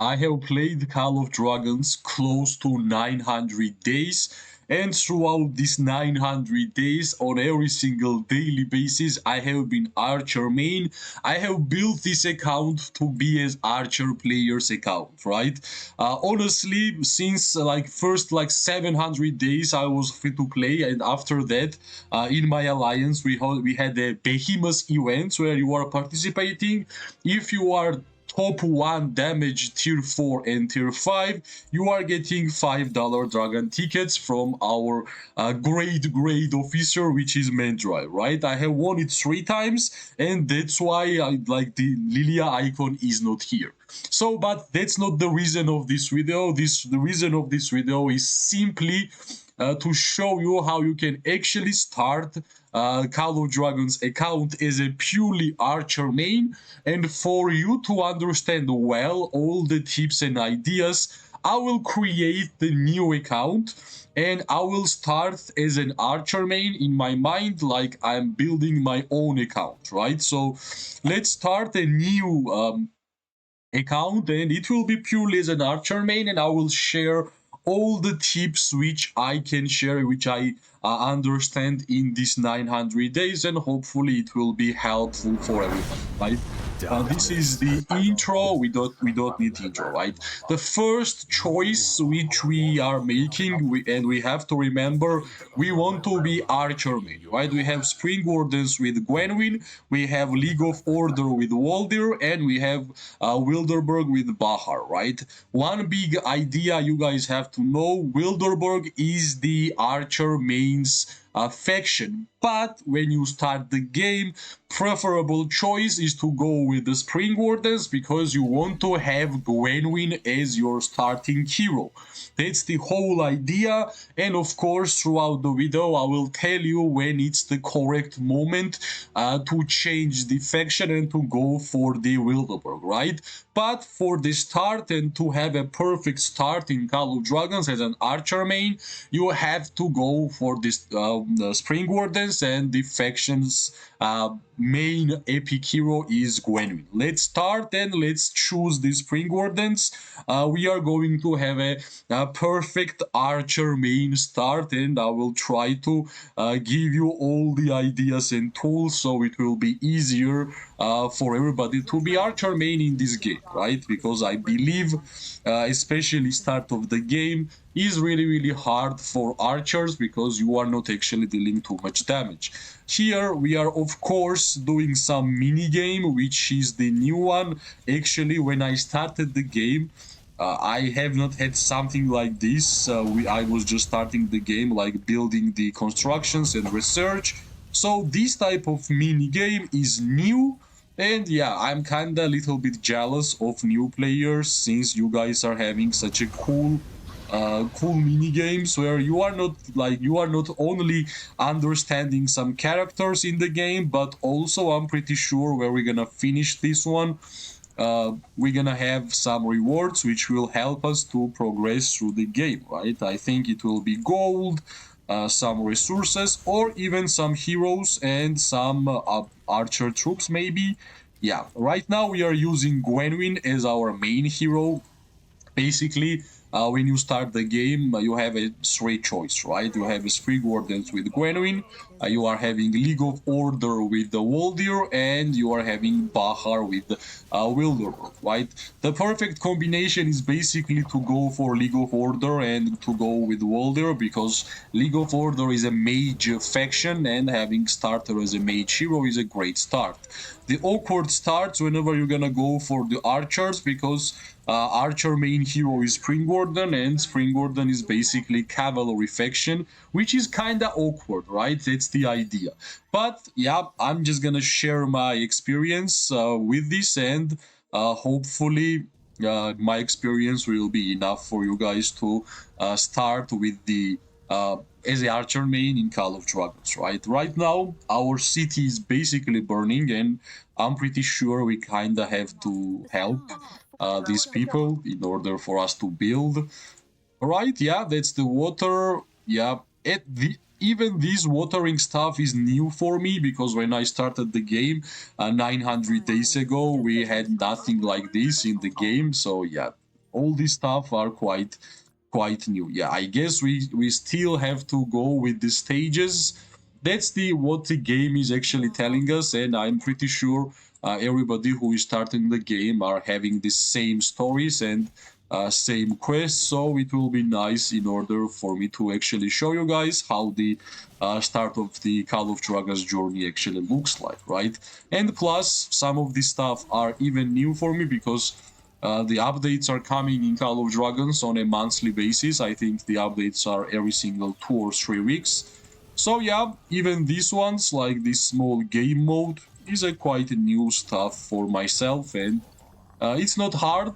I have played Call of Dragons close to 900 days, and throughout these 900 days, on every single daily basis, I have been Archer main. I have built this account to be as Archer player's account, right? Honestly, since like first like 700 days, I was free to play, and after that, in my alliance, we had a behemoth event where you are participating. If you are top 1 damage tier 4 and tier 5, you are getting $5 dragon tickets from our great officer, which is Mandrive, right? I have won it 3 times, and that's why I like the Lilia icon is not here. So, but that's not the reason of this video. The reason of this video is simply to show you how you can actually start Call of Dragons account as a purely archer main, and for you to understand well all the tips and ideas, I will create the new account and I will start as an archer main in my mind like I'm building my own account, right? So let's start a new account and it will be purely as an archer main, and I will share all the tips which I can share, which I understand in these 900 days, and hopefully it will be helpful for everybody, right? This is the intro. We don't need intro, right? The first choice which we are making, and we have to remember, we want to be archer main, right? We have Spring Wardens with Gwenwyn, we have League of Order with Waldir, and we have Wilderberg with Bahar, right? One big idea you guys have to know: Wilderberg is the archer main's faction, but when you start the game, preferable choice is to go with the Spring Wardens because you want to have Gwenwyn as your starting hero. That's the whole idea, and of course throughout the video I will tell you when it's the correct moment to change the faction and to go for the Wilderberg, right? But for the start and to have a perfect start in Call of Dragons as an archer main, you have to go for this the Spring Wardens, and the faction's main epic hero is Gwenwyn. Let's start and let's choose the Spring Wardens. We are going to have a perfect archer main start, and I will try to give you all the ideas and tools so it will be easier for everybody to be archer main in this game, right? Because I believe, especially start of the game, is really hard for archers because you are not actually dealing too much damage. Here we are of course doing some mini game, which is the new one. Actually, when I started the game, I have not had something like this. I was just starting the game, like building the constructions and research. So this type of mini game is new, and yeah, I'm kinda a little bit jealous of new players since you guys are having such a cool mini games where you are not only understanding some characters in the game, but also I'm pretty sure where we're gonna finish this one, we're gonna have some rewards which will help us to progress through the game, right? I think it will be gold, some resources, or even some heroes and some archer troops maybe. Yeah, right now we are using Gwenwyn as our main hero. Basically, when you start the game, you have a straight choice, right? You have a Spring Wardens with Gwenwyn, you are having League of Order with the Waldir, and you are having Bahar with Wilderberg, right? The perfect combination is basically to go for League of Order and to go with Waldir, because League of Order is a mage faction, and having starter as a mage hero is a great start. The awkward starts whenever you're gonna go for the archers, because archer main hero is Spring Warden, and Spring Warden is basically cavalry faction, which is kinda awkward, right? That's the idea. But yeah, I'm just gonna share my experience with this, and hopefully my experience will be enough for you guys to start with the as a archer main in Call of Dragons, right? Right now, our city is basically burning, and I'm pretty sure we kinda have to help these people in order for us to build. Right? Yeah, that's the water. Yeah, even this watering stuff is new for me because when I started the game 900 days ago, we had nothing like this in the game. So yeah, all this stuff are quite new. Yeah, I guess we still have to go with the stages. That's the what the game is actually telling us, and I'm pretty sure everybody who is starting the game are having the same stories and same quests. So it will be nice in order for me to actually show you guys how the start of the Call of Dragons journey actually looks like, right? And plus, some of this stuff are even new for me because the updates are coming in Call of Dragons on a monthly basis. I think the updates are every single 2 or 3 weeks. So yeah, even these ones, like this small game mode, is a quite new stuff for myself, and it's not hard.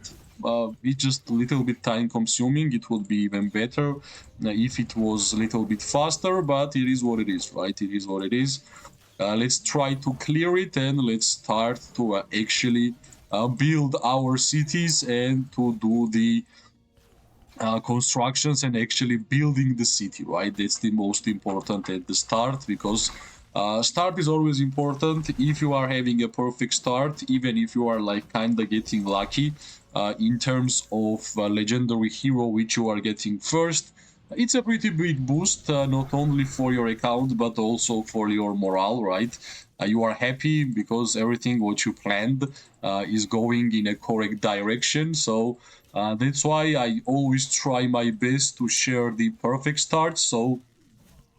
It's just a little bit time consuming. It would be even better if it was a little bit faster, but it is what it is, right? It is what it is. Let's try to clear it and let's start to actually build our cities and to do the constructions and actually building the city, right? That's the most important at the start, because start is always important. If you are having a perfect start, even if you are like kind of getting lucky in terms of legendary hero which you are getting first, it's a pretty big boost, not only for your account but also for your morale, right? You are happy because everything what you planned is going in a correct direction. So that's why I always try my best to share the perfect start. So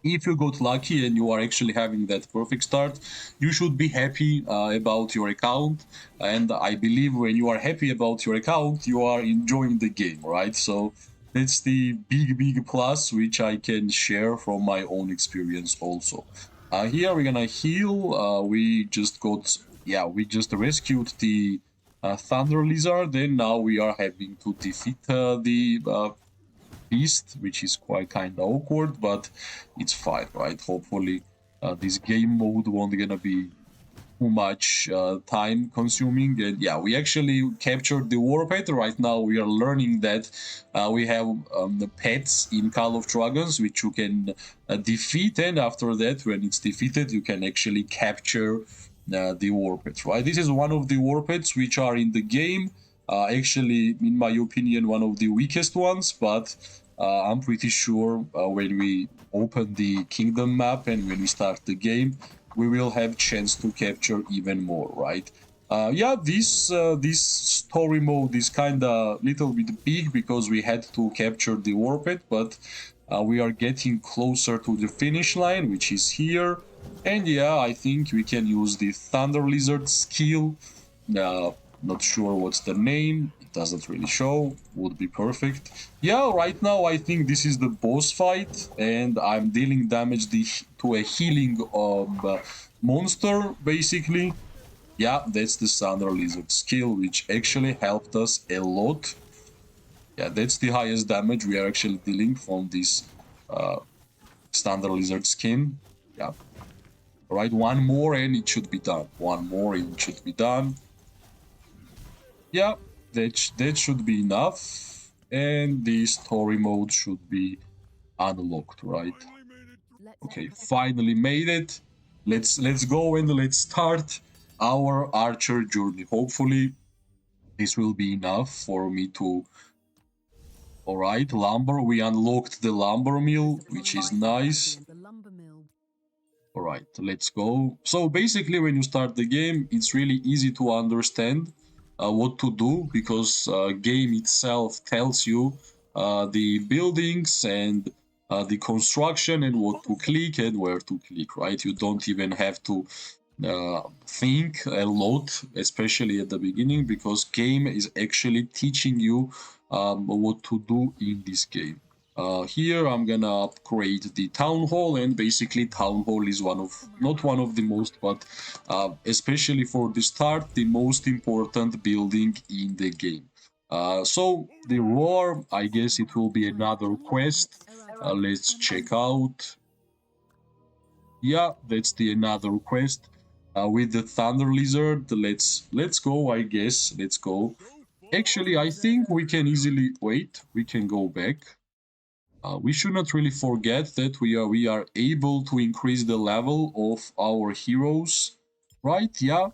if you got lucky and you are actually having that perfect start, you should be happy about your account. And I believe when you are happy about your account, you are enjoying the game, right? So that's the big plus which I can share from my own experience also. Here we're gonna heal. We just got, yeah, we just rescued the Thunder Lizard, and now we are having to defeat the beast, which is quite kind of awkward, but it's fine, right? Hopefully, this game mode won't gonna be too much time consuming. And yeah, we actually captured the war pet. Right now we are learning that we have the pets in Call of Dragons which you can defeat, and after that, when it's defeated, you can actually capture the war pets, right? This is one of the war pets which are in the game, actually in my opinion one of the weakest ones, but I'm pretty sure when we open the kingdom map and when we start the game, we will have chance to capture even more, right? Yeah, this story mode is kind of little bit big because we had to capture the war pet, but we are getting closer to the finish line, which is here. And yeah, I think we can use the Thunder Lizard skill. Not sure what's the name. It doesn't really show. Would be perfect. Yeah, right now I think this is the boss fight, and I'm dealing damage to a healing monster, basically. Yeah, that's the Thunder Lizard skill, which actually helped us a lot. Yeah, that's the highest damage we are actually dealing from this Thunder Lizard skin. Yeah. All right, one more and it should be done. One more and it should be done. Yeah, that should be enough. And the story mode should be unlocked, right? Okay, finally made it. Let's go and let's start our archer journey. Hopefully this will be enough for me to. All right, lumber. We unlocked the lumber mill, which is nice. All right, let's go. So basically, when you start the game, it's really easy to understand what to do, because game itself tells you the buildings and the construction and what to click and where to click, right? You don't even have to think a lot, especially at the beginning, because game is actually teaching you what to do in this game. Here I'm gonna upgrade the town hall, and basically town hall is not one of the most, but especially for the start, the most important building in the game. So the roar, I guess it will be another quest. Let's check out. Yeah, that's the another quest with the thunder lizard. Let's go, I guess. Let's go. Actually, I think we can easily wait. We can go back. We should not really forget that we are able to increase the level of our heroes, right? Yeah.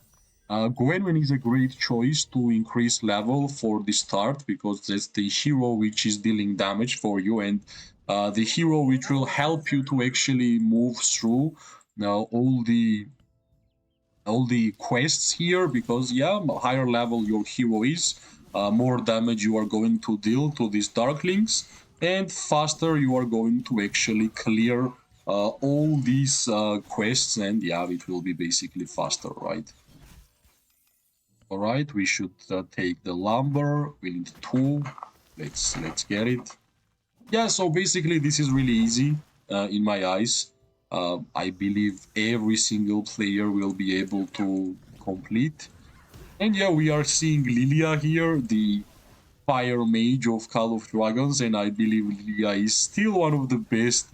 Gwenwen is a great choice to increase level for the start because that's the hero which is dealing damage for you, and the hero which will help you to actually move through now all the quests here, because yeah, higher level your hero is, more damage you are going to deal to these darklings, and faster you are going to actually clear all these quests, and yeah, it will be basically faster, right? All right, we should take the lumber. We need two. Let's get it. Yeah, so basically this is really easy in my eyes. I believe every single player will be able to complete. And yeah, we are seeing Lilia here, the fire mage of Call of Dragons, and I believe Lilia is still one of the best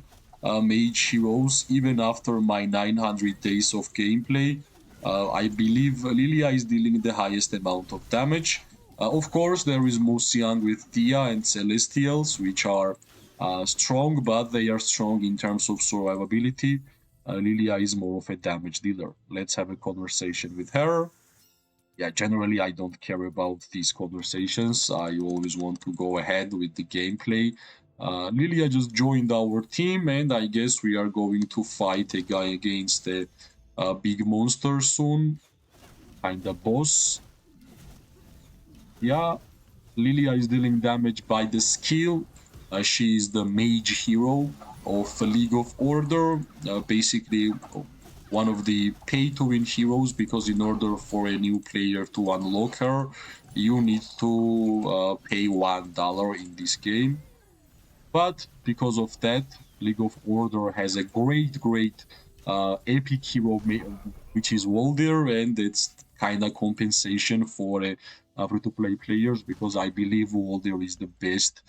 mage heroes, even after my 900 days of gameplay. I believe Lilia is dealing the highest amount of damage. Of course, there is Musiang with Tia and Celestials, which are strong, but they are strong in terms of survivability. Lilia is more of a damage dealer. Let's have a conversation with her. Yeah, generally I don't care about these conversations. I always want to go ahead with the gameplay. Lilia just joined our team, and I guess we are going to fight a guy against a big monster soon. Kinda boss. Yeah, Lilia is dealing damage by the skill. She is the mage hero of League of Order. Basically, one of the pay-to-win heroes, because in order for a new player to unlock her, you need to pay $1 in this game. But because of that, League of Order has a great epic hero, which is Walder, and it's kind of compensation for free-to-play players, because I believe Walder is the best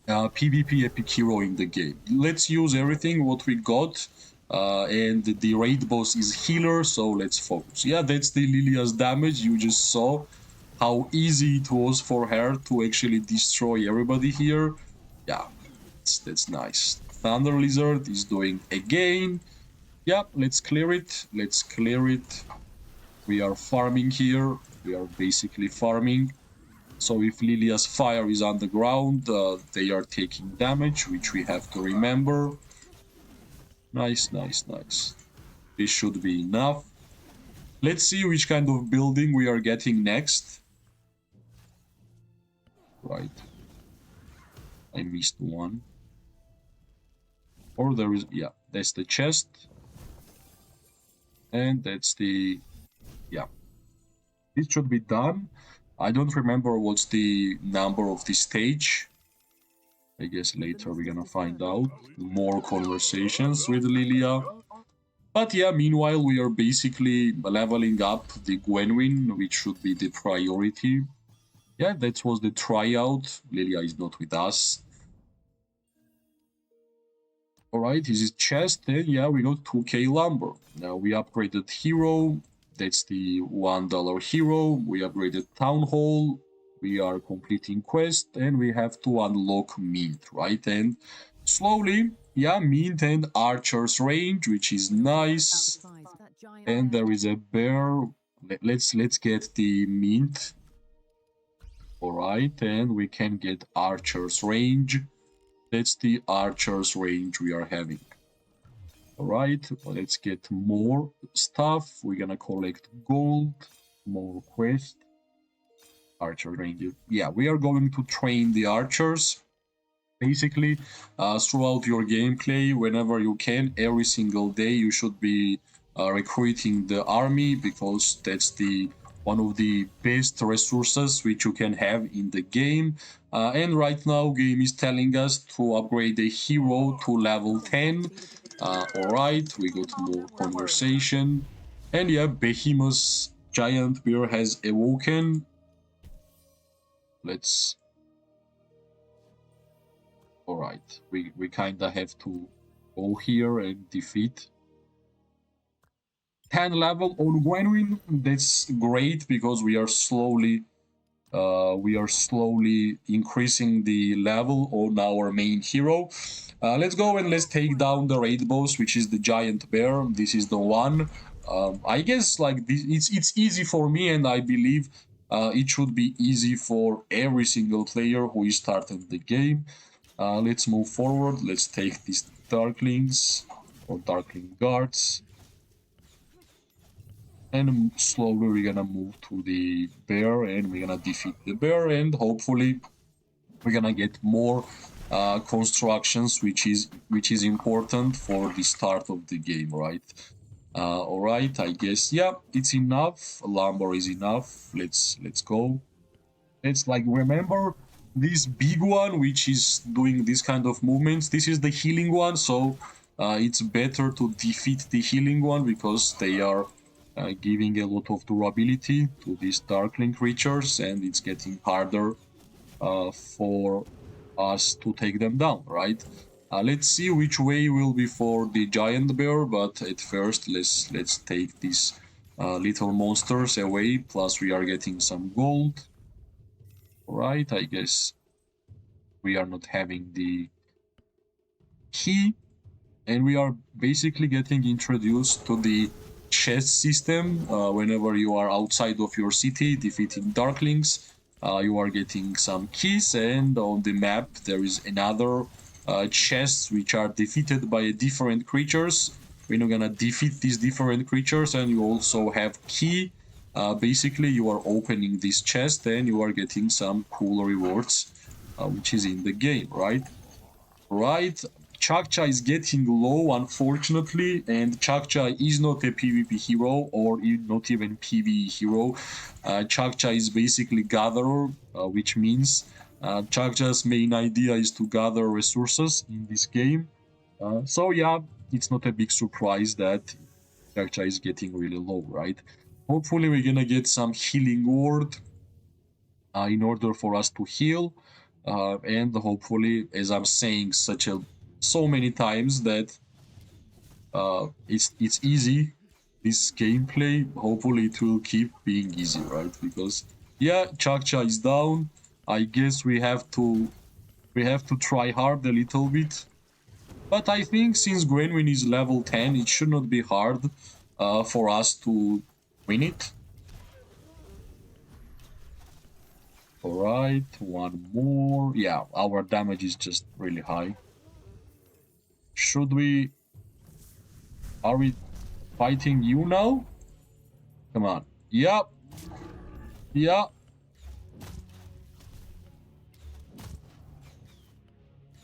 PvP epic hero in the game. Let's use everything what we got. And the raid boss is healer, so let's focus. Yeah, that's the Lilia's damage. You just saw how easy it was for her to actually destroy everybody here. Yeah, that's nice. Thunder Lizard is doing again. Yeah, let's clear it. Let's clear it. We are farming here. We are basically farming. So if Lilia's fire is on the ground, they are taking damage, which we have to remember. Nice, nice, nice. This should be enough. Let's see which kind of building we are getting next. Right. I missed one. Or there is, yeah, that's the chest. And that's the, yeah. This should be done. I don't remember what's the number of the stage. I guess later we're gonna find out. More conversations with Lilia. But yeah, meanwhile we are basically leveling up the Gwenwyn, which should be the priority. Yeah, that was the tryout. Lilia is not with us. Alright, this is chest, and yeah, we got 2k lumber. Now we upgraded hero, that's the $1 hero. We upgraded town hall, we are completing quest, and we have to unlock mint, right? And slowly, yeah, mint and archer's range, which is nice. And there is a bear. Let's get the mint. Alright, and we can get archer's range. That's the archer's range we are having. Alright, let's get more stuff. We're gonna collect gold, more quest. Archer range. Yeah, we are going to train the archers. Basically, throughout your gameplay, whenever you can, every single day, you should be recruiting the army, because that's the one of the best resources which you can have in the game. And right now, game is telling us to upgrade a hero to level 10. Alright, we got more conversation. And yeah, Behemoth's giant bear has awoken. Let's... Alright, we kinda have to go here and defeat 10 level on Gwenwyn. That's great, because we are slowly increasing the level on our main hero. Let's go and let's take down the raid boss, which is the giant bear. This is the one. I guess like this, it's easy for me, and I believe it should be easy for every single player who is starting the game. Let's move forward. Let's take these Darklings or Darkling Guards. And slowly we're gonna move to the bear and we're gonna defeat the bear, and hopefully we're gonna get more constructions, which is important for the start of the game, right? All right, I guess yeah, it's enough. Lumber is enough. Let's go. It's like, remember this big one which is doing this kind of movements. This is the healing one, so it's better to defeat the healing one because they are giving a lot of durability to these darkling creatures, and it's getting harder for us to take them down, right? Let's see which way will be for the giant bear, but at first let's take these little monsters away. Plus we are getting some gold, right? I guess we are not having the key, and we are basically getting introduced to the chest system. Whenever you are outside of your city defeating darklings, you are getting some keys, and on the map there is another chests which are defeated by different creatures. When you're gonna defeat these different creatures, and you also have key, basically you are opening this chest and you are getting some cool rewards, which is in the game, right? Right, Chakcha is getting low, unfortunately, and Chakcha is not a PvP hero or not even PvE hero. Chakcha is basically gatherer, which means Chakcha's main idea is to gather resources in this game. So yeah, it's not a big surprise that Chakcha is getting really low, right? Hopefully we're gonna get some healing word in order for us to heal, and hopefully, as I'm saying so many times, that it's easy, this gameplay. Hopefully it will keep being easy, right? Because yeah, Chakcha is down. I guess we have to try hard a little bit, but I think since Gwenwyn is level 10, it should not be hard for us to win it. Alright, one more. Yeah, our damage is just really high. Should we... Are we fighting you now? Come on. Yep. Yeah.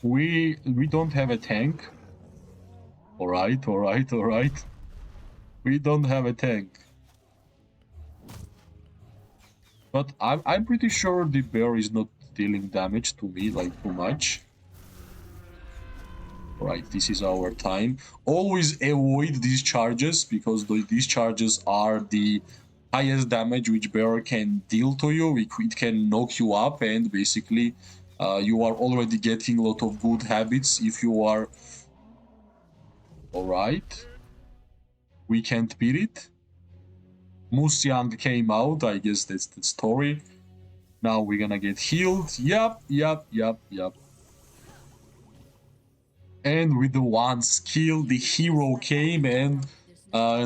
We don't have a tank. Alright, alright, alright. We don't have a tank. But I'm pretty sure the bear is not dealing damage to me, like, too much. Right, this is our time. Always avoid these charges, because these charges are the highest damage which bear can deal to you. It can knock you up, and basically you are already getting a lot of good habits if you are... Alright. We can't beat it. Musyang came out, I guess that's the story. Now we're gonna get healed. Yep. And with the one skill, the hero came, and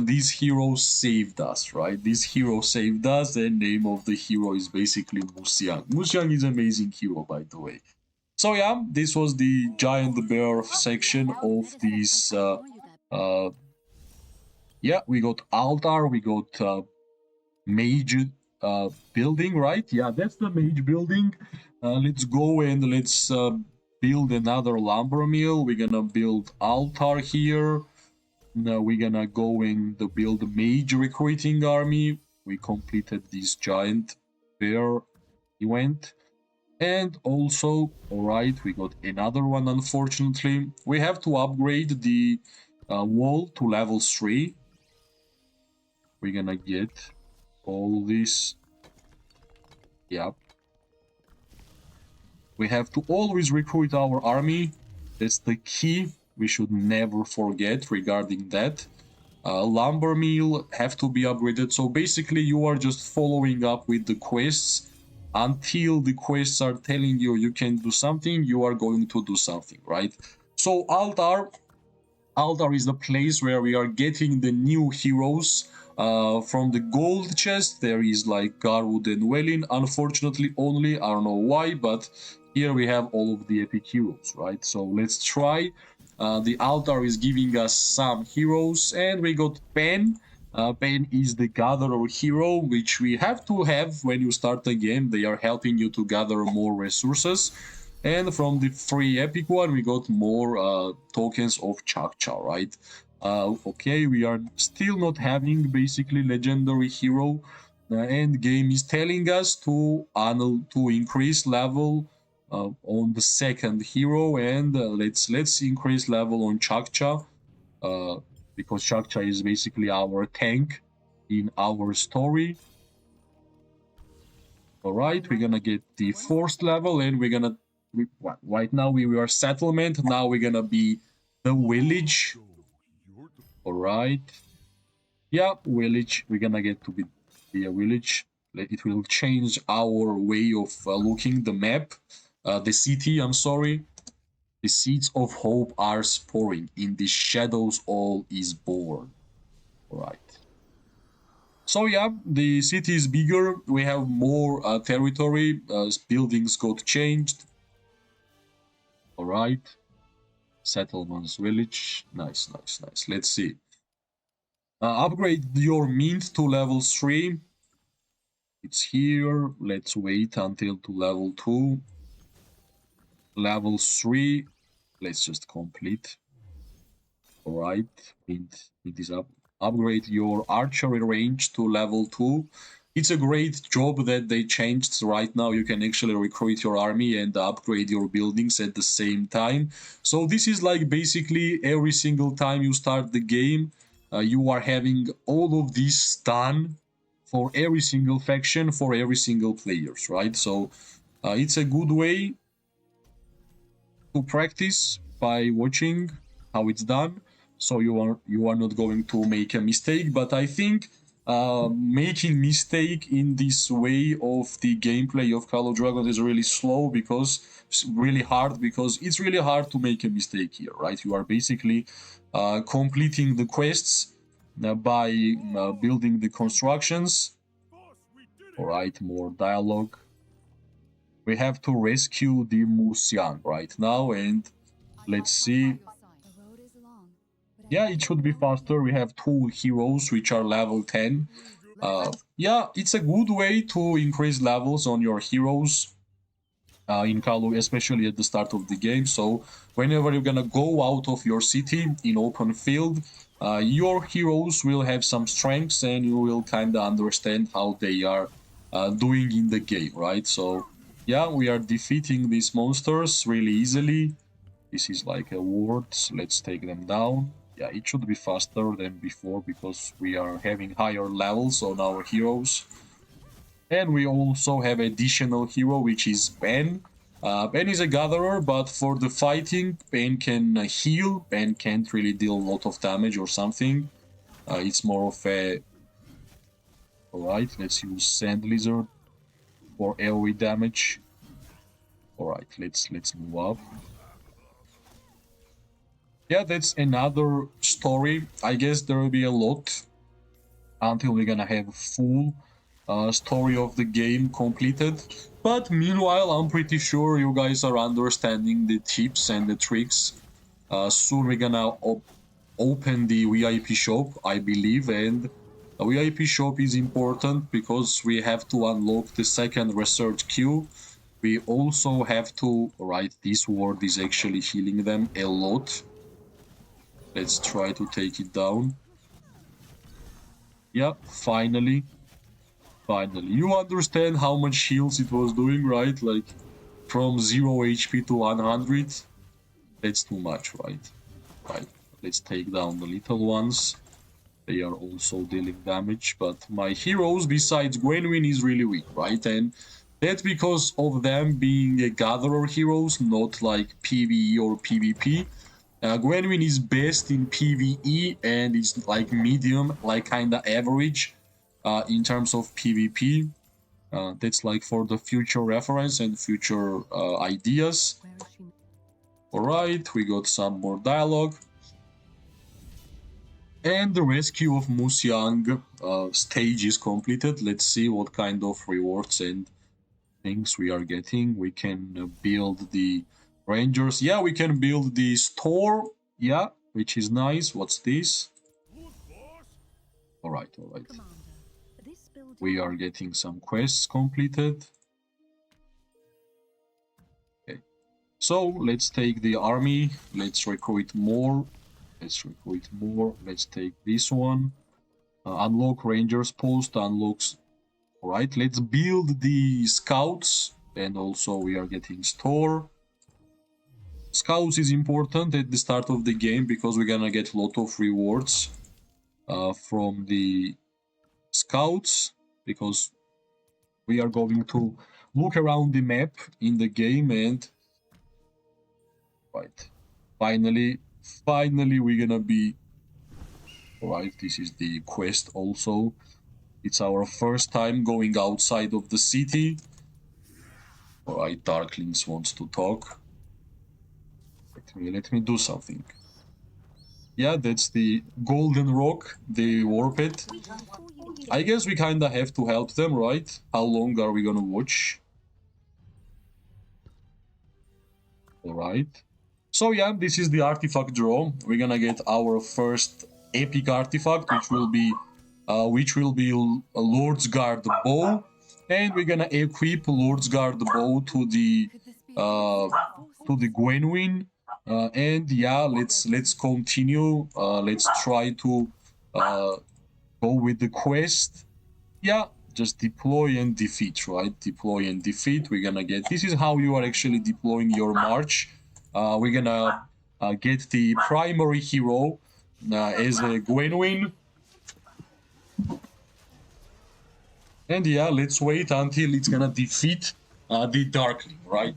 this hero saved us, right? This hero saved us, and name of the hero is basically Musyang. Musyang is amazing hero, by the way. So yeah, this was the giant bear section of this. Yeah, we got altar, we got mage building, right? Yeah, that's the mage building. Let's go and let's build another lumber mill. We're gonna build altar here. Now we're gonna go and build mage recruiting army. We completed this giant bear event. And also, alright, we got another one, unfortunately. We have to upgrade the wall to level 3. We're gonna get all this. Yep. We have to always recruit our army. That's the key. We should never forget regarding that. Lumber mill have to be upgraded. So basically you are just following up with the quests until the quests are telling you you can do something, you are going to do something, right? So altar altar is the place where we are getting the new heroes. From the gold chest, there is like Garwood and Welin. Unfortunately, only, I don't know why, but here we have all of the epic heroes, right? So let's try. The altar is giving us some heroes, and we got Pen. Pen is the gatherer hero, which we have to have when you start the game. They are helping you to gather more resources. And from the free epic one, we got more tokens of Chakcha, right? Okay, we are still not having basically legendary hero. And game is telling us to increase level on the second hero, and let's increase level on Chakcha, uh, because Chakcha is basically our tank in our story. All right, we're gonna get the fourth level, and we're gonna right now we are settlement. Now we're gonna be the village. All right, yeah, village. We're gonna get to be a village. It will change our way of looking the map. The city. I'm sorry. The seeds of hope are sporing. In the shadows, all is born. All right. So yeah, the city is bigger. We have more territory. Buildings got changed. All right. Settlements, village. Nice, nice, nice. Let's see. Upgrade your mint to level 3. It's here. Let's wait until to level 2. Level 3. Let's just complete. All right. Mint is up. Upgrade your archery range to level 2. It's a great job that they changed. Right now you can actually recruit your army and upgrade your buildings at the same time. So this is like basically every single time you start the game, you are having all of this done for every single faction, for every single players, right? So it's a good way to practice by watching how it's done, so you are not going to make a mistake. But I think making mistake in this way of the gameplay of Call of Dragons is really slow, because it's really hard, because it's really hard to make a mistake here, right? You are basically completing the quests by building the constructions. All right, more dialogue. We have to rescue the Musian right now, and let's see. Yeah, it should be faster. We have 2 heroes which are level 10. Yeah, it's a good way to increase levels on your heroes in Kalu, especially at the start of the game. So whenever you're gonna go out of your city in open field, your heroes will have some strengths, and you will kind of understand how they are doing in the game, right? So yeah, we are defeating these monsters really easily. This is like a ward. Let's take them down. Yeah, it should be faster than before, because we are having higher levels on our heroes. And we also have additional hero, which is Ben. Ben is a gatherer, but for the fighting, Ben can heal. Ben can't really deal a lot of damage or something. It's more of a... Alright, let's use Sand Lizard for AoE damage. Alright, let's move up. Yeah, that's another story. I guess there will be a lot until we're gonna have full story of the game completed. But meanwhile, I'm pretty sure you guys are understanding the tips and the tricks. Soon we're gonna open the VIP shop, I believe, and a VIP shop is important because we have to unlock the second research queue. We also have to... Right, this ward is actually healing them a lot. Let's try to take it down. Yeah, finally. Finally. You understand how much heals it was doing, right? Like, from 0 HP to 100. That's too much, right? Right. Let's take down the little ones. They are also dealing damage, but my heroes, besides Gwenwyn, is really weak, right? And that's because of them being a gatherer heroes, not like PvE or PvP. Gwenwyn is best in PvE and is like medium, like kinda average in terms of PvP. That's like for the future reference and future ideas. Alright, we got some more dialogue. And the rescue of Musyang stage is completed. Let's see what kind of rewards and things we are getting. We can build the Rangers. Yeah, we can build the store. Yeah, which is nice. What's this? All right, all right. We are getting some quests completed. Okay. So let's take the army. Let's recruit more. Let's recruit more. Let's take this one. Unlock Rangers post. Unlocks. All right. Let's build the scouts. And also we are getting store. Scouts is important at the start of the game because we're gonna get a lot of rewards from the scouts, because we are going to look around the map in the game. And right, finally we're gonna be all right. This is the quest also. It's our first time going outside of the city. All right, Darklings wants to talk. Let me do something. Yeah, that's the golden rock, the warped. I guess we kinda have to help them, right? How long are we gonna watch? Alright. So yeah, this is the artifact draw. We're gonna get our first epic artifact, which will be a Lord's Guard bow, and we're gonna equip Lord's Guard bow to the Gwenwyn. And yeah, let's continue. Let's try to go with the quest. Yeah, just deploy and defeat, right? Deploy and defeat. We're gonna get, this is how you are actually deploying your march. We're gonna get the primary hero as a Gwenwyn. And yeah, let's wait until it's gonna defeat the Darkling, right?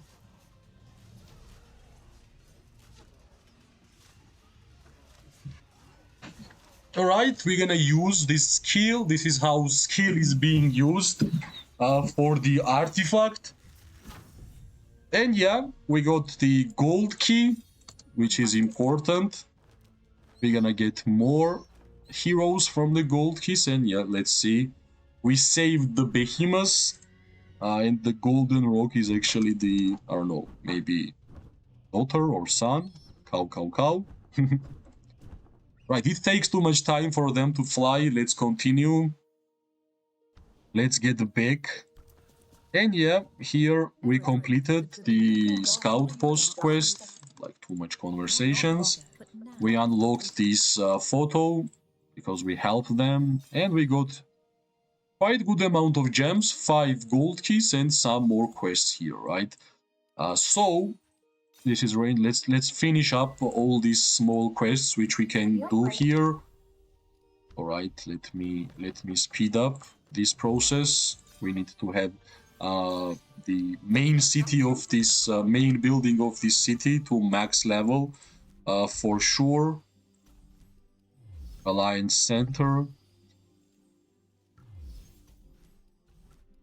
All right, we're gonna use this skill. This is how skill is being used for the artifact. And yeah, we got the gold key, which is important. We're gonna get more heroes from the gold keys. And yeah, let's see. We saved the behemoths, and the golden rock is actually the, I don't know, maybe daughter or son. Cow, cow, cow. Right, it takes too much time for them to fly. Let's continue. Let's get back. And yeah, here we completed the scout post quest. Like, too much conversations. We unlocked this photo because we helped them, and we got quite good amount of gems, 5 gold keys, and some more quests here, right? So this is rain. Let's finish up all these small quests which we can do here. All right, let me speed up this process. We need to have the main city of this main building of this city to max level for sure. Alliance Center,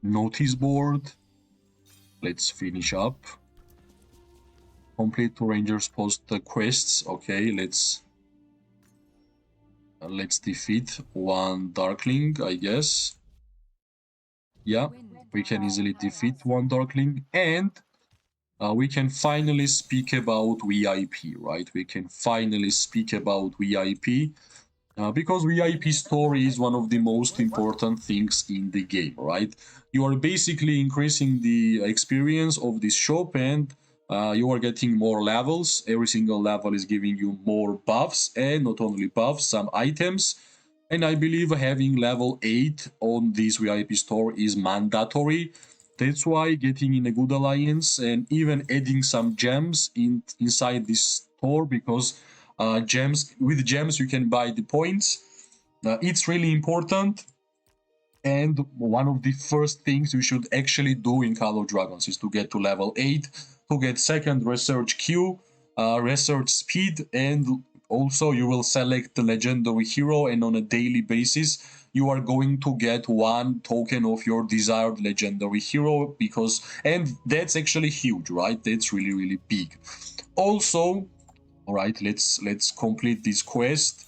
notice board. Let's finish up. Complete 2 Rangers post quests. Okay, let's defeat 1 Darkling, I guess. Yeah, we can easily defeat 1 Darkling, and we can finally speak about VIP, right? We can finally speak about VIP. Because VIP story is one of the most important things in the game, right? You are basically increasing the experience of this shop, and you are getting more levels. Every single level is giving you more buffs, and not only buffs, some items. And I believe having level 8 on this VIP store is mandatory. That's why getting in a good alliance and even adding some gems inside this store, because gems you can buy the points. It's really important, and one of the first things you should actually do in Call of Dragons is to get to level 8 to get second research Q, research speed, and also you will select the legendary hero, and on a daily basis you are going to get 1 token of your desired legendary hero, because, and that's actually huge, right? That's really big. Also, all right, let's complete this quest.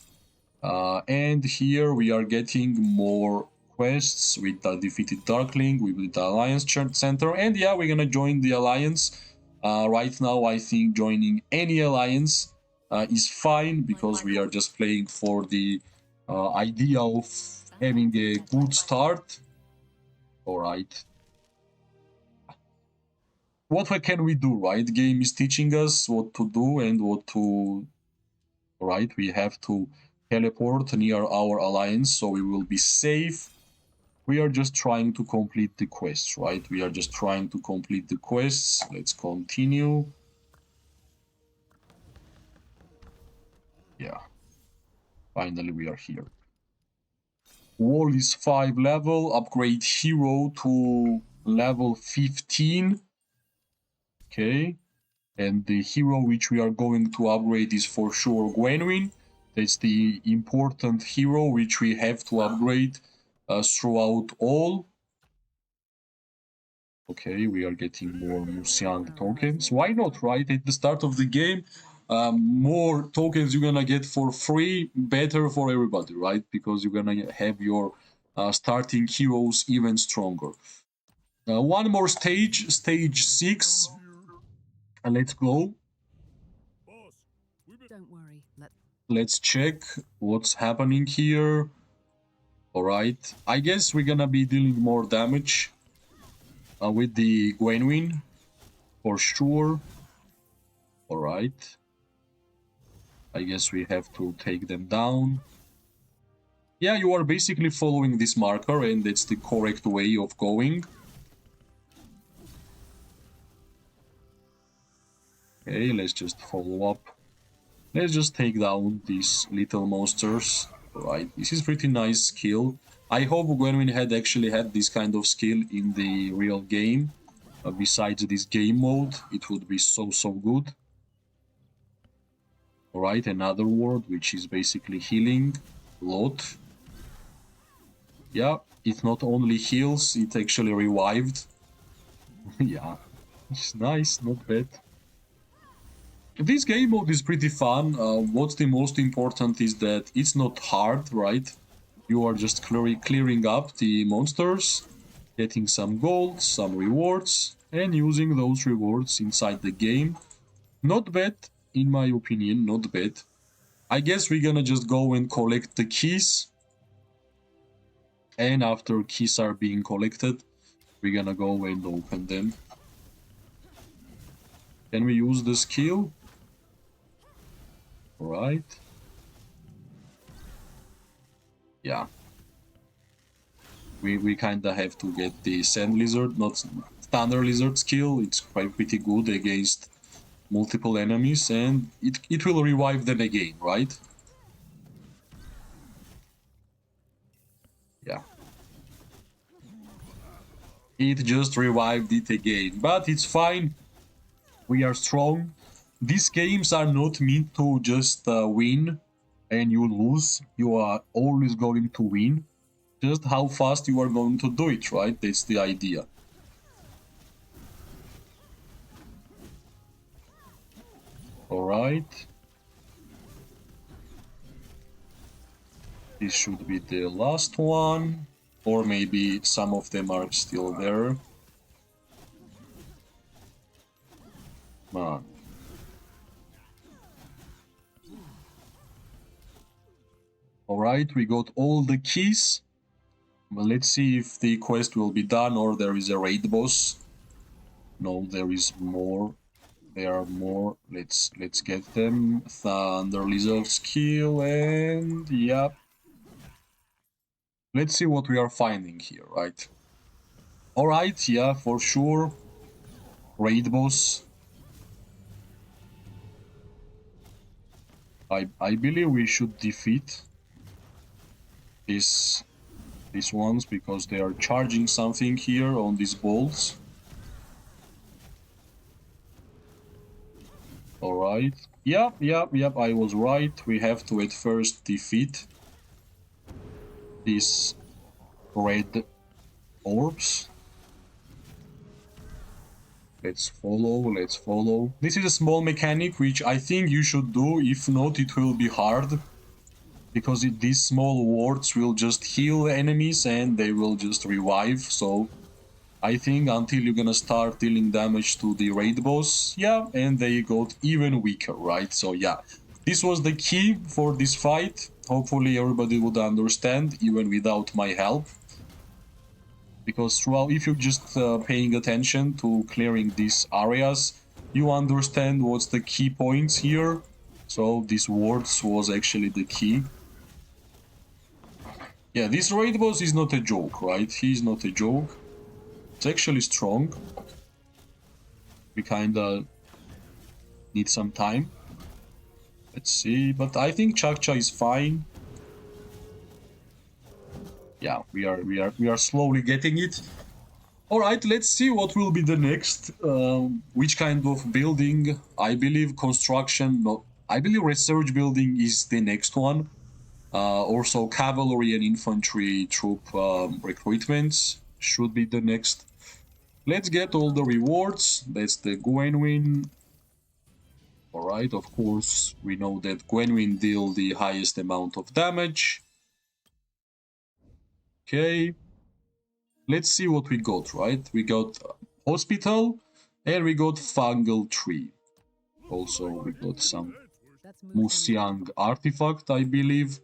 And here we are getting more quests with the defeated Darkling, with the Alliance Center, and yeah, we're gonna join the Alliance. Right now, I think joining any Alliance is fine because we are just playing for the idea of having a good start. Alright. What can we do, right? Game is teaching us what to do and what to... Right, we have to teleport near our alliance so we will be safe. We are just trying to complete the quests, right? We are just trying to complete the quests. Let's continue. Yeah. Finally, we are here. Wall is 5 level. Upgrade hero to level 15. Okay. And the hero which we are going to upgrade is for sure Gwenwyn. That's the important hero which we have to upgrade throughout all. Okay, we are getting more Musiang tokens. Why not, right? At the start of the game, more tokens you're gonna get for free, better for everybody, right? Because you're gonna have your starting heroes even stronger. One more stage, stage 6. And let's go. Don't worry. Let's check what's happening here. Alright, I guess we're gonna be dealing more damage with the Gwenwyn, for sure. Alright. I guess we have to take them down. Yeah, you are basically following this marker, and that's the correct way of going. Okay, let's just follow up. Let's just take down these little monsters. Alright, this is pretty nice skill. I hope Gwenwyn had actually had this kind of skill in the real game. Besides this game mode, it would be so good. Alright, another word, which is basically healing. Lot. Yeah, it not only heals, it actually revived. Yeah, it's nice, not bad. This game mode is pretty fun. What's the most important is that it's not hard, right? You are just clearing up the monsters, getting some gold, some rewards, and using those rewards inside the game. Not bad, in my opinion, not bad. I guess we're gonna just go and collect the keys. And after keys are being collected, we're gonna go and open them. Can we use the skill? Alright. Yeah. We kinda have to get the Sand Lizard, not Thunder Lizard skill. It's quite pretty good against multiple enemies, and it will revive them again, right? Yeah. It just revived it again, but it's fine. We are strong. These games are not meant to just win and you lose. You are always going to win. Just how fast you are going to do it, right? That's the idea. Alright. This should be the last one. Or maybe some of them are still there. Come on. Alright, we got all the keys. Well, let's see if the quest will be done or there is a raid boss. No, there is more. There are more. Let's get them. Thunder Lizard skill, and yep. Let's see what we are finding here, right? Alright, yeah, for sure. Raid boss. I believe we should defeat these ones because they are charging something here on these balls. Alright. Yep, I was right. We have to at first defeat these red orbs. Let's follow. This is a small mechanic which I think you should do. If not, it will be hard. because these small wards will just heal enemies and they will just revive. So I think until you're gonna start dealing damage to the raid boss, yeah, and they got even weaker, right? So yeah, this was the key for this fight. Hopefully everybody would understand, even without my help. Because throughout, if you're just paying attention to clearing these areas, you understand what's the key points here. So these wards was actually the key. Yeah, this raid boss is not a joke, right? He's not a joke. It's actually strong. We kinda need some time. Let's see, but I think Chakcha is fine. Yeah, we are slowly getting it. All right, let's see what will be the next. Which kind of building? I believe construction. No, I believe research building is the next one. Also, cavalry and infantry troop recruitments should be the next. Let's get all the rewards. That's the Gwenwyn. All right, of course, we know that Gwenwyn deal the highest amount of damage. Okay, let's see what we got, right? We got hospital and we got fungal tree. Also, we got some Musiang artifact, I believe.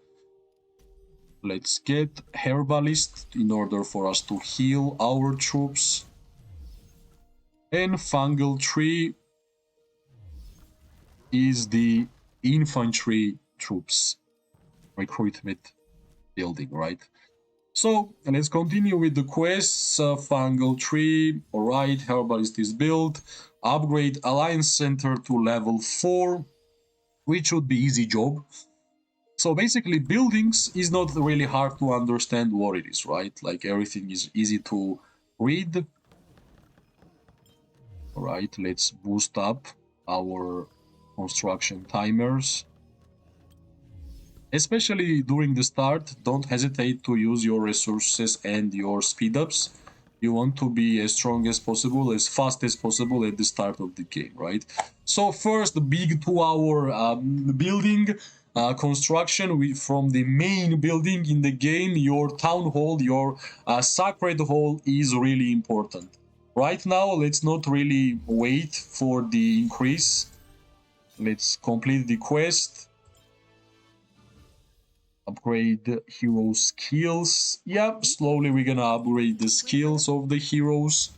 Let's get herbalist in order for us to heal our troops. And fungal tree is the infantry troops recruitment building, right? So let's continue with the quests. Fungal tree, alright, herbalist is built. Upgrade alliance center to level 4, which would be easy job. So basically buildings is not really hard to understand what it is, right? Like everything is easy to read. Alright, let's boost up our construction timers. Especially during the start, don't hesitate to use your resources and your speed ups. You want to be as strong as possible, as fast as possible at the start of the game, right? So first, the big 2 hour building construction from the main building in the game, your town hall, your sacred hall is really important. Right now, let's not really wait for the increase. Let's complete the quest. Upgrade hero skills. Yep, slowly we're gonna upgrade the skills of the heroes.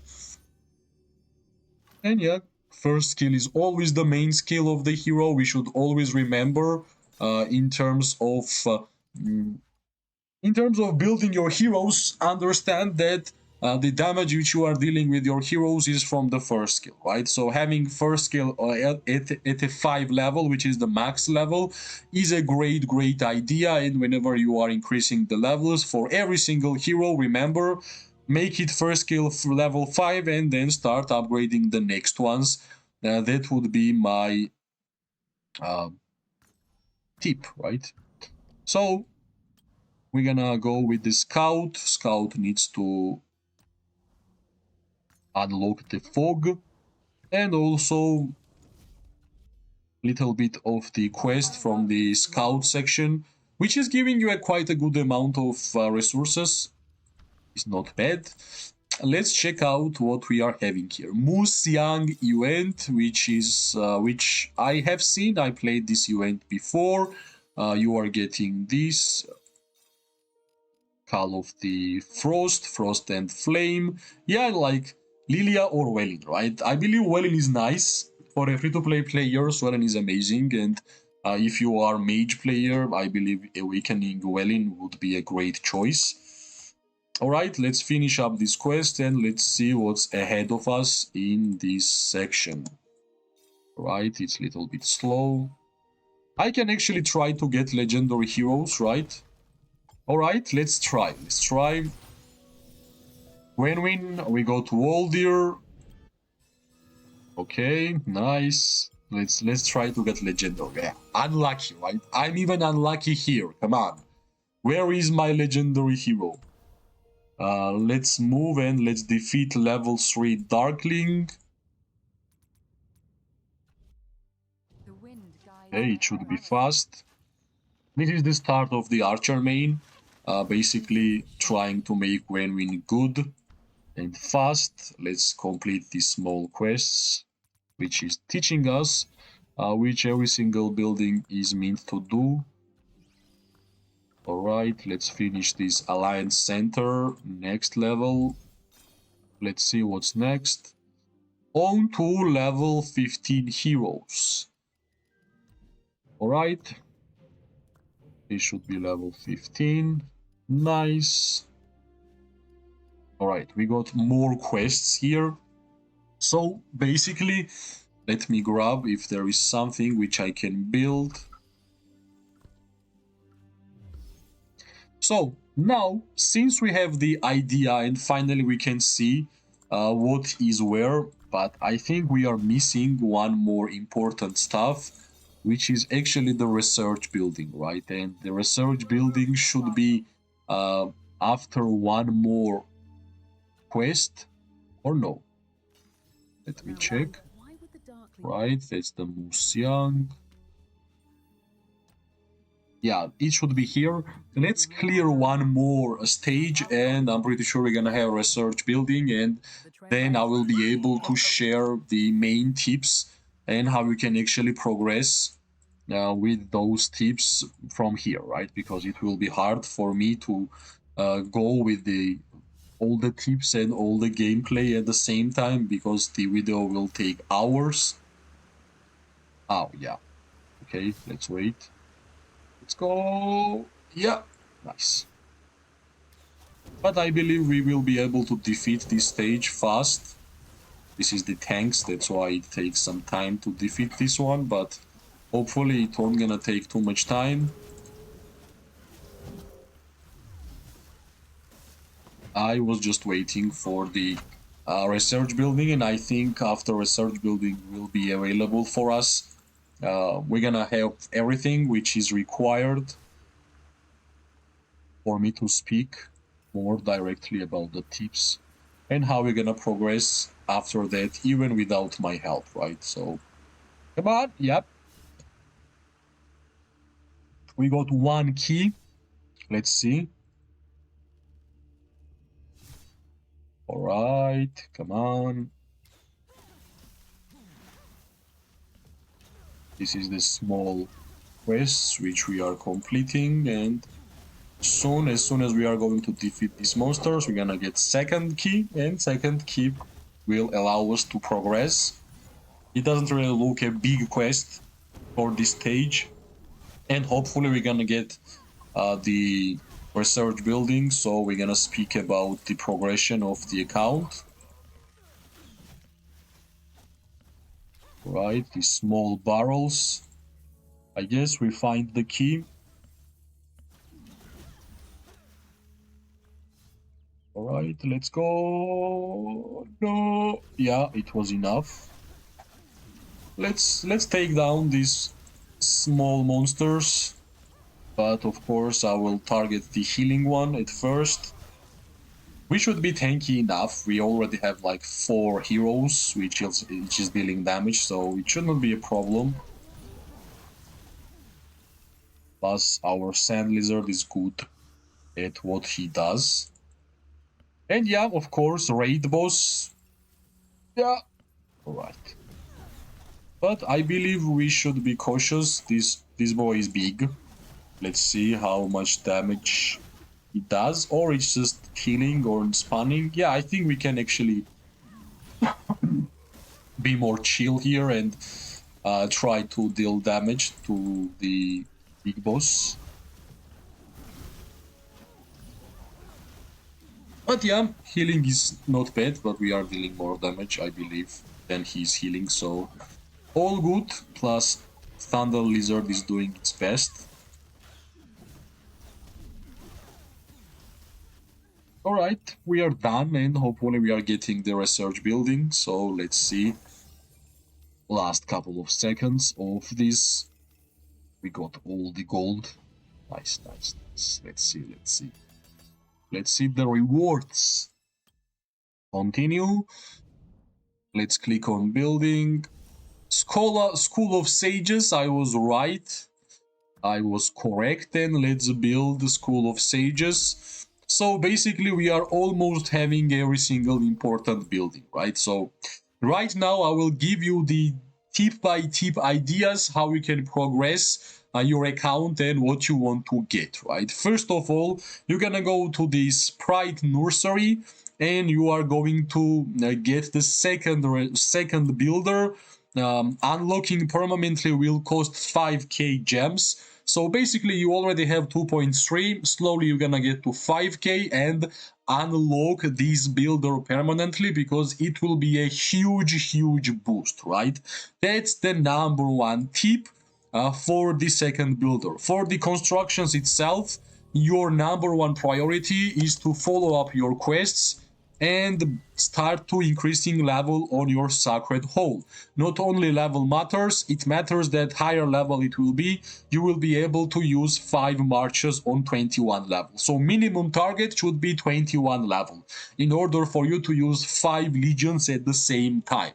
And yeah, first skill is always the main skill of the hero. We should always remember in terms of building your heroes, understand that the damage which you are dealing with your heroes is from the first skill, right? So having first skill at a 5 level, which is the max level, is a great idea. And whenever you are increasing the levels for every single hero, remember, make it first skill level 5 and then start upgrading the next ones. That would be my uh, tip, right? So we're gonna go with the scout. Scout needs to unlock the fog and also little bit of the quest from the scout section, which is giving you quite a good amount of resources. It's not bad. Let's check out what we are having here. Moose Young event, which I have seen. I played this event before. You are getting this Call of the Frost and Flame. Yeah, like Lilia or Welyn, right? I believe Welyn is nice. For a free-to-play player, Welyn is amazing. And if you are mage player, I believe Awakening Welyn would be a great choice. Alright, let's finish up this quest and let's see what's ahead of us in this section. Right, it's a little bit slow. I can actually try to get legendary heroes, right? Alright, let's try. When we go to Waldir. Okay, nice. Let's try to get legendary. Yeah, unlucky, right? I'm even unlucky here. Come on. Where is my legendary hero? Let's move and let's defeat level 3 Darkling. Okay, it should be fast. This is the start of the archer main, basically trying to make when win good and fast. Let's complete these small quests, which is teaching us which every single building is meant to do. Alright, let's finish this Alliance Center, next level. Let's see what's next. On to level 15 heroes. Alright, this should be level 15. Nice. Alright, we got more quests here. So basically, let me grab if there is something which I can build. So now, since we have the idea and finally we can see what is where, but I think we are missing one more important stuff, which is actually the research building, right? And the research building should be after one more quest, or no? Let me check. Right, that's the Musyang. Yeah, it should be here. Let's clear one more stage, and I'm pretty sure we're gonna have research building, and then I will be able to share the main tips and how you can actually progress with those tips from here, right? Because it will be hard for me to go with all the tips and all the gameplay at the same time, because the video will take hours. Oh, yeah. Okay, let's wait. Let's go. Yeah, nice. But I believe we will be able to defeat this stage fast. This is the tanks, that's why it takes some time to defeat this one, but hopefully it won't gonna take too much time. I was just waiting for the research building, and I think after research building will be available for us. We're gonna have everything which is required for me to speak more directly about the tips and how we're gonna progress after that, even without my help, right? So, come on, yep. We got one key. Let's see. All right, come on. This is the small quests which we are completing, and as soon as we are going to defeat these monsters, we're gonna get second key, and second key will allow us to progress. It doesn't really look a big quest for this stage, and hopefully we're gonna get the research building, so we're gonna speak about the progression of the account. Right, these small barrels. I guess we find the key. Alright, let's go. No, yeah, it was enough. Let's take down these small monsters, but of course I will target the healing one at first. We should be tanky enough. We already have like 4 heroes which is dealing damage, so it shouldn't be a problem. Plus our sand lizard is good at what he does. And yeah, of course, raid boss. Yeah, alright. But I believe we should be cautious. This boy is big. Let's see how much damage it does, or it's just healing or spawning. Yeah, I think we can actually be more chill here and try to deal damage to the big boss. But yeah, healing is not bad, but we are dealing more damage, I believe, than he's healing, so all good. Plus Thunder Lizard is doing its best. Alright, we are done, and hopefully we are getting the research building, so let's see. Last couple of seconds of this. We got all the gold. Nice, nice, nice. Let's see, let's see. Let's see the rewards. Continue. Let's click on building. School of Sages, I was right. I was correct, and let's build the School of Sages. So basically, we are almost having every single important building, right? So right now, I will give you the tip by tip ideas how you can progress your account and what you want to get, right? First of all, you're gonna go to the Sprite Nursery and you are going to get the second builder. Unlocking permanently will cost 5k gems. So basically, you already have 2.3. Slowly, you're gonna get to 5k and unlock this builder permanently because it will be a huge boost, right? That's the number one tip for the second builder. For the constructions itself, your number one priority is to follow up your quests and start to increasing level on your sacred hole. Not only level matters, it matters that higher level it will be, you will be able to use 5 marches on 21 level. So minimum target should be 21 level in order for you to use 5 legions at the same time.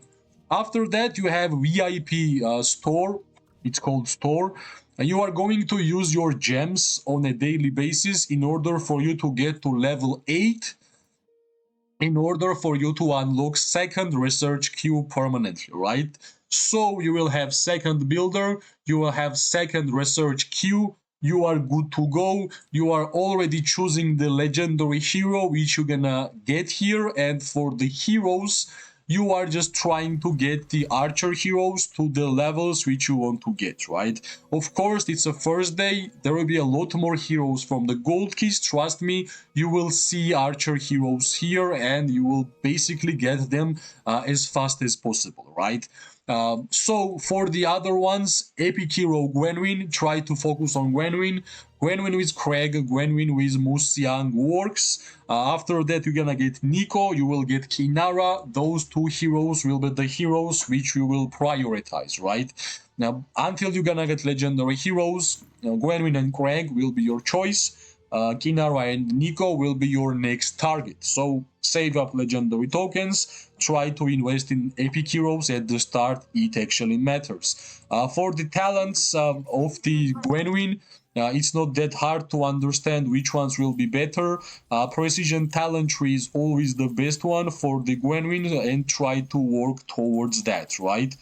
After that, you have VIP store. It's called store. And you are going to use your gems on a daily basis in order for you to get to level 8 in order for you to unlock second research queue permanently, right? So you will have second builder, you will have second research queue, you are good to go. You are already choosing the legendary hero which you're gonna get here, and for the heroes you are just trying to get the archer heroes to the levels which you want to get, right? Of course, it's a first day. There will be a lot more heroes from the gold keys. Trust me, you will see archer heroes here and you will basically get them as fast as possible, right? So for the other ones, epic hero Gwenwyn, try to focus on Gwenwyn. Gwenwyn with Craig, Gwenwyn with Musiang works. After that, you're gonna get Nico, you will get Kinara. Those two heroes will be the heroes which you will prioritize, right? Now, until you're gonna get legendary heroes, Gwenwyn and Craig will be your choice. Kinara and Nico will be your next target. So save up legendary tokens, try to invest in epic heroes at the start, it actually matters. For the talents of the Gwenwyn, it's not that hard to understand which ones will be better. Precision talent tree is always the best one for the Gwenwyn, and try to work towards that, right?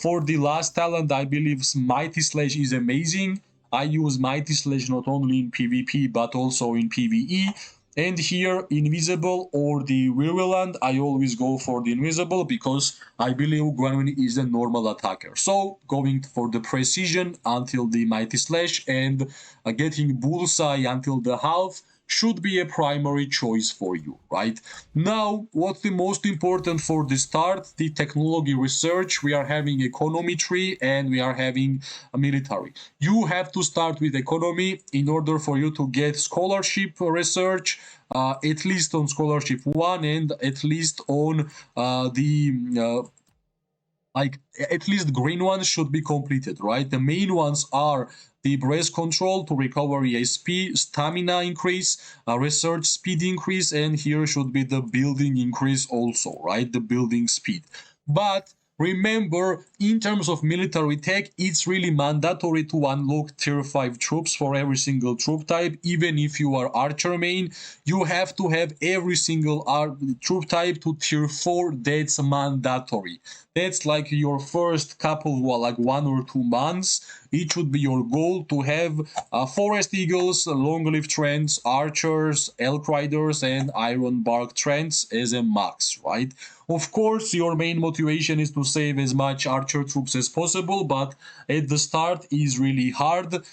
For the last talent, I believe Mighty Slash is amazing. I use Mighty Slash not only in PvP but also in PvE. And here, Invisible or the Virulent, I always go for the Invisible because I believe Gwenwyn is a normal attacker. So, going for the Precision until the Mighty Slash and getting Bullseye until the half should be a primary choice for you, right? Now, what's the most important for the start? The technology research. We are having economy tree and we are having a military. You have to start with economy in order for you to get scholarship research, at least on scholarship 1 and at least on the like at least green ones should be completed, right? The main ones are the breath control to recover ESP, stamina increase, research speed increase, and here should be the building increase also, right? The building speed. But remember, in terms of military tech, it's really mandatory to unlock tier 5 troops for every single troop type. Even if you are archer main, you have to have every single troop type to tier 4. That's mandatory. That's like your first couple, well, like 1 or 2 months. It should be your goal to have Forest Eagles, Long-Lived Trents, Archers, Elk Riders, and Iron Bark Trents as a max, right? Of course, your main motivation is to save as much archer troops as possible, but at the start is really hard.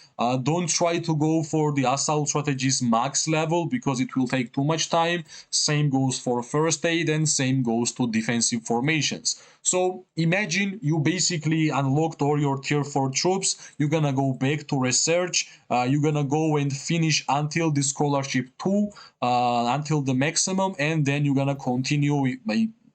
Don't try to go for the assault strategies max level because it will take too much time. Same goes for first aid and same goes to defensive formations. So imagine you basically unlocked all your tier 4 troops. You're gonna go back to research. You're gonna go and finish until the scholarship 2, until the maximum, and then you're gonna continue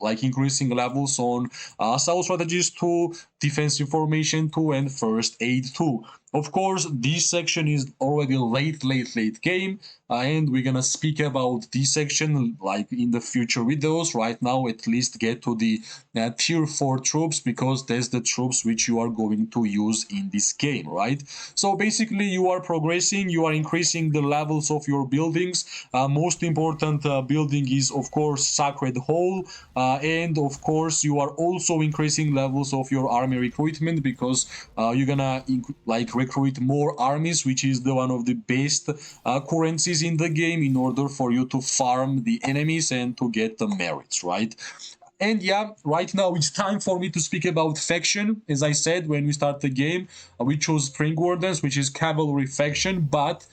like increasing levels on assault strategies 2, defensive formation 2, and first aid 2. Of course, this section is already late game, and we're gonna speak about this section like in the future videos. Right now, at least get to the tier 4 troops, because that's the troops which you are going to use in this game, right? So basically, you are progressing, you are increasing the levels of your buildings. Most important building is, of course, Sacred Hall, and of course, you are also increasing levels of your army recruitment, because you're gonna like recruit more armies, which is the one of the best currencies in the game in order for you to farm the enemies and to get the merits, right? And yeah, right now it's time for me to speak about faction. As I said, when we start the game, we chose Spring Wardens, which is cavalry faction, but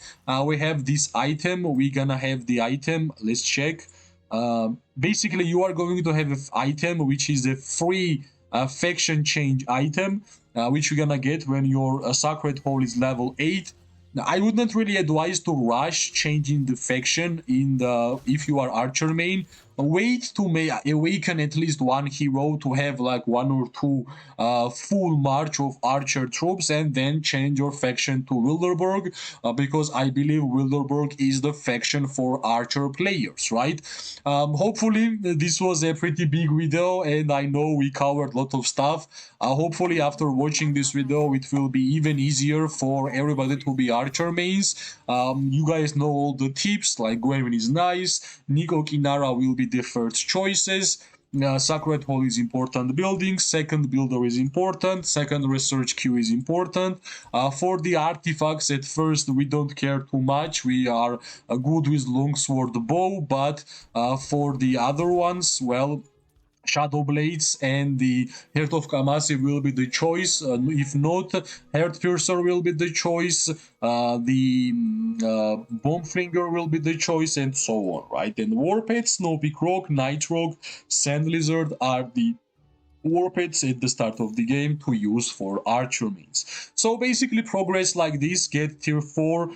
we have this item. We're gonna have the item. Let's check. Basically, you are going to have an item which is a free faction change item, which you're gonna get when your Sacred Hole is level 8. Now, I would not really advise to rush changing the faction in the if you are archer main. Wait to awaken at least one hero to have like one or two full march of archer troops, and then change your faction to Wilderberg, because I believe Wilderberg is the faction for archer players, right? Hopefully this was a pretty big video, and I know we covered a lot of stuff. Hopefully after watching this video it will be even easier for everybody to be archer mains. You guys know all the tips, like Gwevin is nice, Nico Kinara will be the first choices. Sacred Hall is important building, second builder is important, second research queue is important. For the artifacts, at first we don't care too much, we are good with longsword bow, but for the other ones, well, Shadow Blades and the Heart of Kamasi will be the choice. If not, Heart Piercer will be the choice. The Bomb Finger will be the choice, and so on, right? And Warped, Snow Peak Rock, Night Rock, Sand Lizard are the warpeds at the start of the game to use for archer means. So basically progress like this, get tier 4,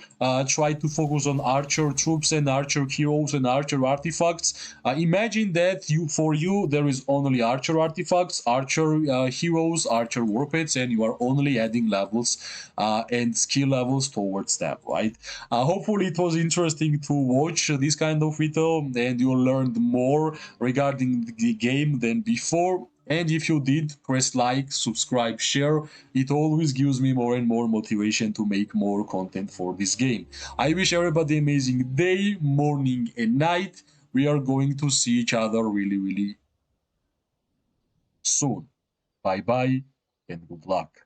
try to focus on archer troops and archer heroes and archer artifacts. Imagine that for you there is only archer artifacts, archer heroes, archer warpeds, and you are only adding levels and skill levels towards them, right? Hopefully it was interesting to watch this kind of video and you learned more regarding the game than before. And if you did, press like, subscribe, share. It always gives me more and more motivation to make more content for this game. I wish everybody amazing day, morning, and night. We are going to see each other really, really soon. Bye bye and good luck.